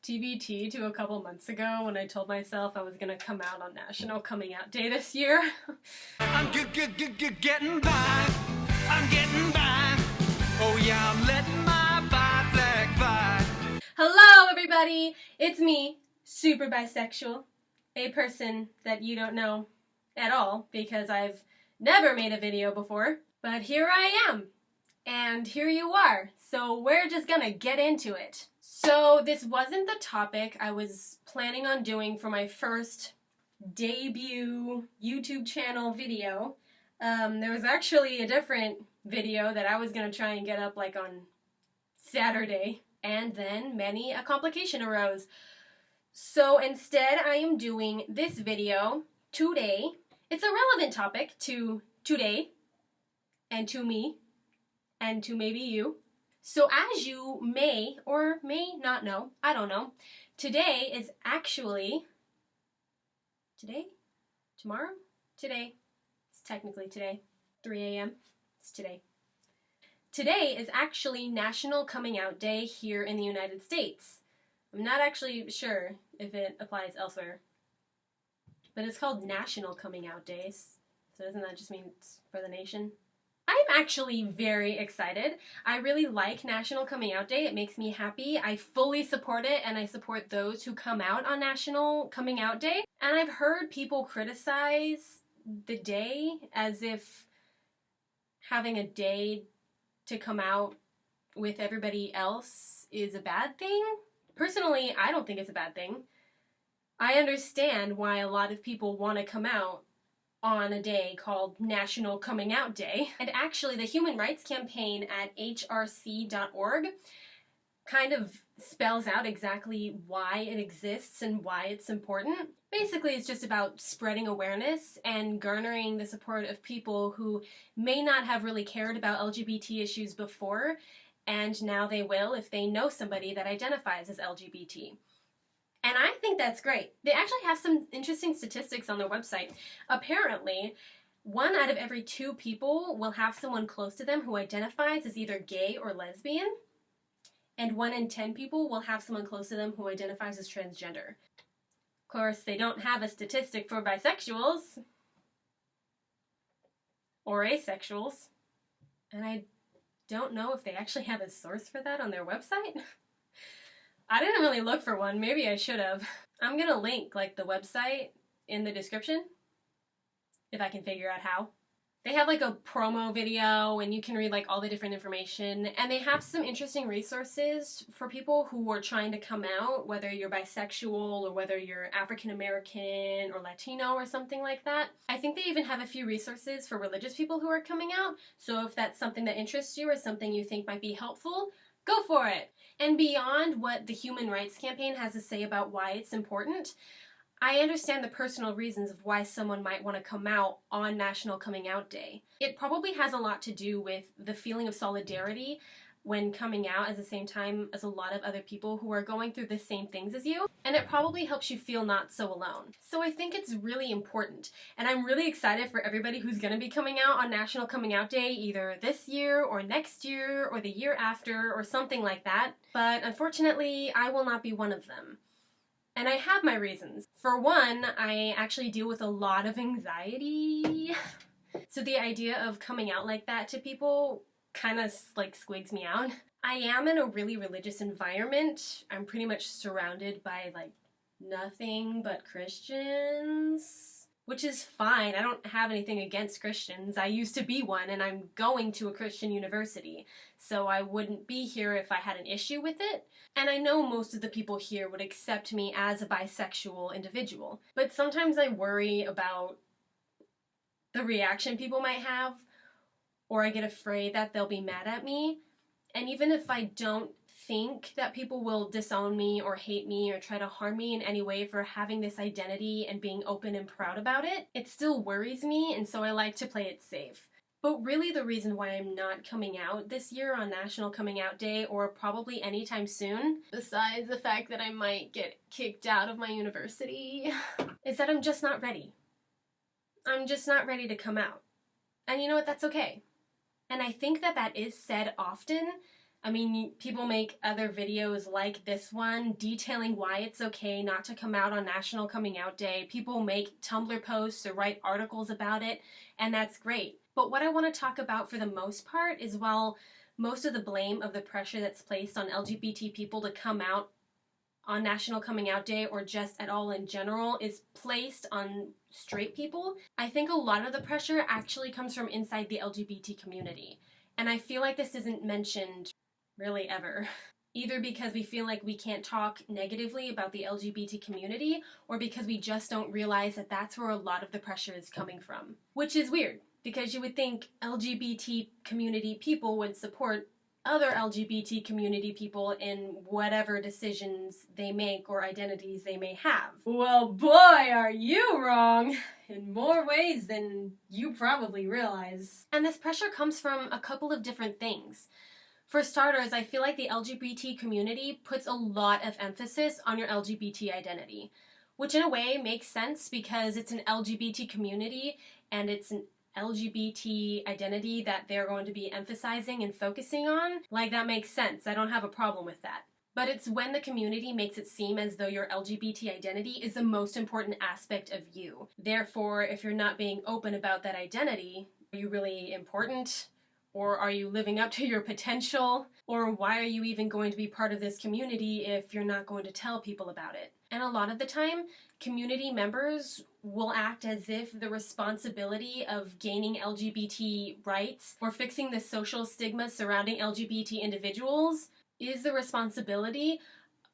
TBT to a couple months ago when I told myself I was gonna come out on National Coming Out Day this year. I'm getting by. I'm getting by. Oh yeah, I'm letting my bi flag fly. Hello everybody, it's me, Super Bisexual, a person that you don't know at all because I've never made a video before, but here I am, and here you are, so we're just gonna get into it. So this wasn't the topic I was planning on doing for my first debut YouTube channel video. There was actually a different video that I was gonna try and get up like on Saturday, and then a complication arose. So instead I am doing this video today. It's a relevant topic to today, and to me, and to maybe you. So as you may or may not know, I don't know, today is actually, tomorrow? Today, it's technically today, 3 a.m., it's today. Today is actually National Coming Out Day here in the United States. I'm not actually sure if it applies elsewhere, but it's called National Coming Out Days, so doesn't that just mean it's for the nation? I'm actually very excited. I really like National Coming Out Day. It makes me happy. I fully support it, and I support those who come out on National Coming Out Day. And I've heard people criticize the day as if having a day to come out with everybody else is a bad thing. Personally, I don't think it's a bad thing. I understand why a lot of people want to come out on a day called National Coming Out Day. And actually, the Human Rights Campaign at hrc.org kind of spells out exactly why it exists and why it's important. Basically, it's just about spreading awareness and garnering the support of people who may not have really cared about LGBT issues before, and now they will if they know somebody that identifies as LGBT. And I think that's great. They actually have some interesting statistics on their website. Apparently, 1 out of every 2 people will have someone close to them who identifies as either gay or lesbian, and 1 in 10 people will have someone close to them who identifies as transgender. Of course, they don't have a statistic for bisexuals or asexuals, and I don't know if they actually have a source for that on their website. I didn't really look for one. Maybe I should have. I'm gonna link the website in the description if I can figure out how. They have a promo video and you can read all the different information, and they have some interesting resources for people who are trying to come out, whether you're bisexual or whether you're African American or Latino or something like that. I think they even have a few resources for religious people who are coming out, so if that's something that interests you or something you think might be helpful, go for it. And beyond what the Human Rights Campaign has to say about why it's important, I understand the personal reasons of why someone might want to come out on National Coming Out Day. It probably has a lot to do with the feeling of solidarity when coming out at the same time as a lot of other people who are going through the same things as you, and it probably helps you feel not so alone. So I think it's really important, and I'm really excited for everybody who's going to be coming out on National Coming Out Day either this year or next year or the year after or something like that, but unfortunately I will not be one of them. And I have my reasons. For one, I actually deal with a lot of anxiety, so the idea of coming out like that to people kind of squigs me out. I am in a really religious environment. I'm pretty much surrounded by nothing but Christians, which is fine. I don't have anything against Christians. I used to be one, and I'm going to a Christian university, so I wouldn't be here if I had an issue with it. And I know most of the people here would accept me as a bisexual individual, but sometimes I worry about the reaction people might have, or I get afraid that they'll be mad at me. And even if I don't think that people will disown me or hate me or try to harm me in any way for having this identity and being open and proud about it, it still worries me, and so I like to play it safe. But really the reason why I'm not coming out this year on National Coming Out Day, or probably anytime soon, besides the fact that I might get kicked out of my university, is that I'm just not ready. I'm just not ready to come out. And you know what? That's okay. And I think that that is said often, I mean, people make other videos like this one detailing why it's okay not to come out on National Coming Out Day. People make Tumblr posts or write articles about it, and that's great. But what I want to talk about for the most part is while most of the blame of the pressure that's placed on LGBT people to come out on National Coming Out Day or just at all in general is placed on straight people, I think a lot of the pressure actually comes from inside the LGBT community. And I feel like this isn't mentioned really ever. Either because we feel like we can't talk negatively about the LGBT community, or because we just don't realize that that's where a lot of the pressure is coming from. Which is weird, because you would think LGBT community people would support other LGBT community people in whatever decisions they make or identities they may have. Well, boy, are you wrong! In more ways than you probably realize. And this pressure comes from a couple of different things. For starters, I feel like the LGBT community puts a lot of emphasis on your LGBT identity, which in a way makes sense because it's an LGBT community and it's an LGBT identity that they're going to be emphasizing and focusing on. Like, that makes sense. I don't have a problem with that. But it's when the community makes it seem as though your LGBT identity is the most important aspect of you. Therefore, if you're not being open about that identity, are you really important? Or are you living up to your potential? Or why are you even going to be part of this community if you're not going to tell people about it? And a lot of the time, community members will act as if the responsibility of gaining LGBT rights or fixing the social stigma surrounding LGBT individuals is the responsibility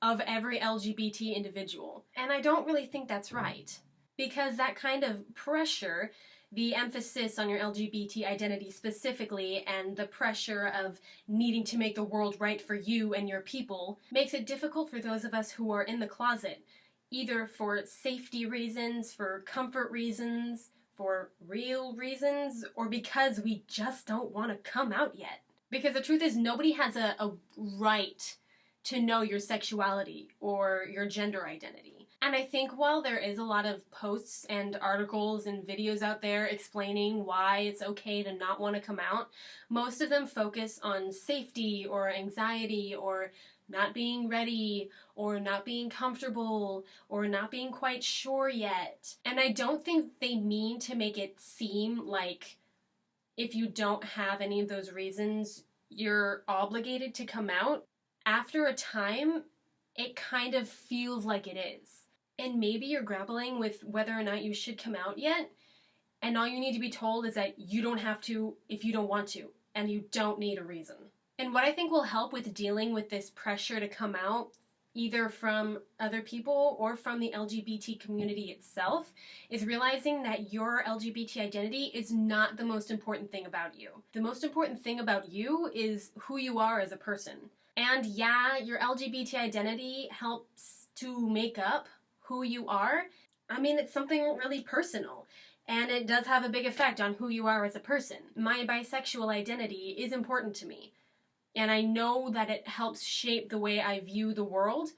of every LGBT individual. And I don't really think that's right, because that kind of pressure, the emphasis on your LGBT identity specifically, and the pressure of needing to make the world right for you and your people, makes it difficult for those of us who are in the closet, either for safety reasons, for comfort reasons, for real reasons, or because we just don't want to come out yet. Because the truth is, nobody has a right to know your sexuality or your gender identity. And I think while there is a lot of posts and articles and videos out there explaining why it's okay to not want to come out, most of them focus on safety or anxiety or not being ready or not being comfortable or not being quite sure yet. And I don't think they mean to make it seem like if you don't have any of those reasons, you're obligated to come out. After a time, it kind of feels like it is. And maybe you're grappling with whether or not you should come out yet, and all you need to be told is that you don't have to if you don't want to, and you don't need a reason. And what I think will help with dealing with this pressure to come out, either from other people or from the LGBT community itself, is realizing that your LGBT identity is not the most important thing about you. The most important thing about you is who you are as a person. And yeah, your LGBT identity helps to make up who you are. I mean, it's something really personal, and it does have a big effect on who you are as a person. My bisexual identity is important to me, and I know that it helps shape the way I view the world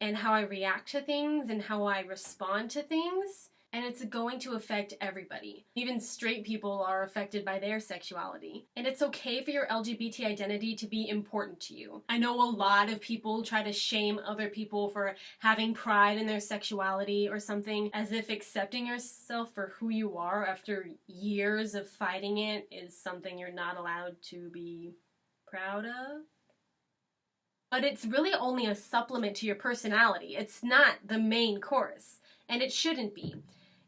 and how I react to things and how I respond to things, and it's going to affect everybody. Even straight people are affected by their sexuality. And it's okay for your LGBT identity to be important to you. I know a lot of people try to shame other people for having pride in their sexuality or something, as if accepting yourself for who you are after years of fighting it is something you're not allowed to be proud of. But it's really only a supplement to your personality. It's not the main course, and it shouldn't be.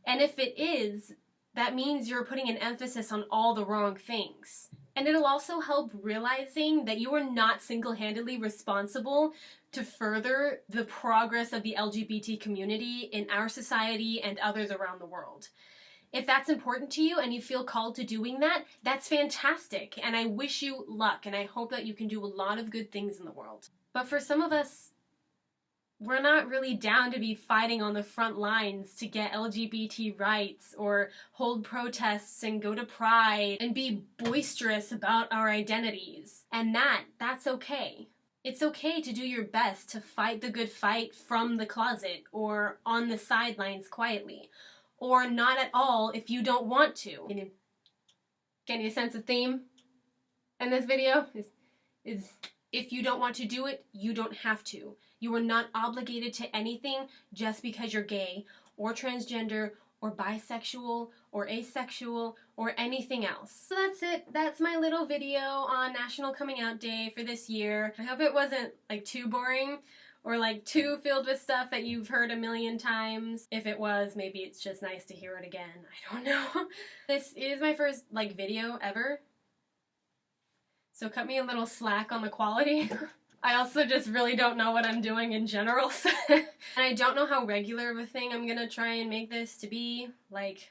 And if it is, that means you're putting an emphasis on all the wrong things. And it'll also help realizing that you are not single-handedly responsible to further the progress of the LGBT community in our society and others around the world. If that's important to you and you feel called to doing that, that's fantastic. And I wish you luck, and I hope that you can do a lot of good things in the world. But for some of us, we're not really down to be fighting on the front lines to get LGBT rights or hold protests and go to Pride and be boisterous about our identities. And that's okay. It's okay to do your best to fight the good fight from the closet or on the sidelines quietly, or not at all if you don't want to. Getting a sense of theme in this video is If you don't want to do it, you don't have to. You are not obligated to anything just because you're gay or transgender or bisexual or asexual or anything else. So that's it. That's my little video on National Coming Out Day for this year. I hope it wasn't like too boring or like too filled with stuff that you've heard a million times. If it was, maybe it's just nice to hear it again. I don't know. This is my first like video ever, so cut me a little slack on the quality. I also just really don't know what I'm doing in general. And I don't know how regular of a thing I'm gonna try and make this to be. Like,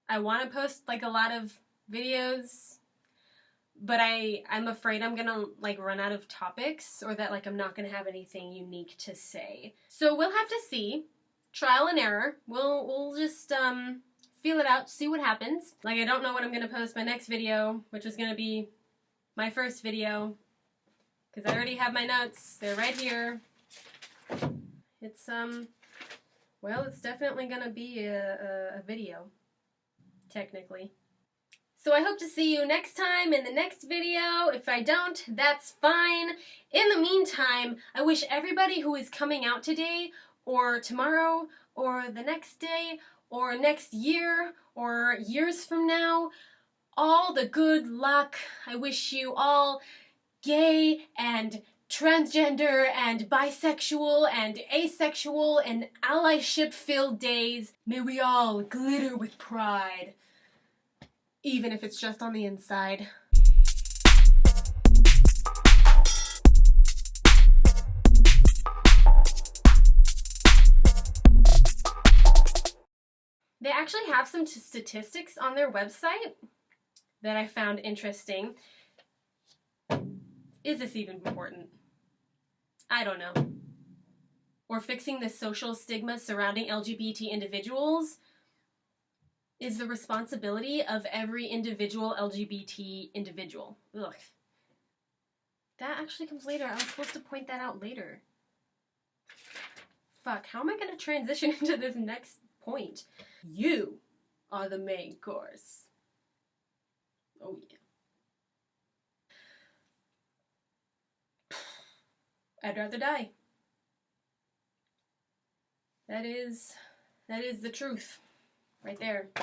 I want to post like a lot of videos, but I'm afraid I'm gonna like run out of topics, or that like I'm not gonna have anything unique to say. So we'll have to see. Trial and error. We'll just feel it out, see what happens. Like, I don't know when I'm gonna post my next video, which is gonna be my first video, because I already have my notes. They're right here. It's well, it's definitely gonna be a video, technically. So I hope to see you next time in the next video. If I don't, that's fine. In the meantime, I wish everybody who is coming out today, or tomorrow, or the next day, or next year, or years from now, all the good luck. I wish you all gay and transgender and bisexual and asexual and allyship-filled days. May we all glitter with pride, even if it's just on the inside. They actually have some statistics on their website that I found interesting. Is this even important? I don't know. Or fixing the social stigma surrounding LGBT individuals is the responsibility of every individual LGBT individual. Ugh. That actually comes later. I was supposed to point that out later. Fuck, how am I gonna transition into this next point? You are the main course. Oh yeah. I'd rather die. That is the truth. Right there.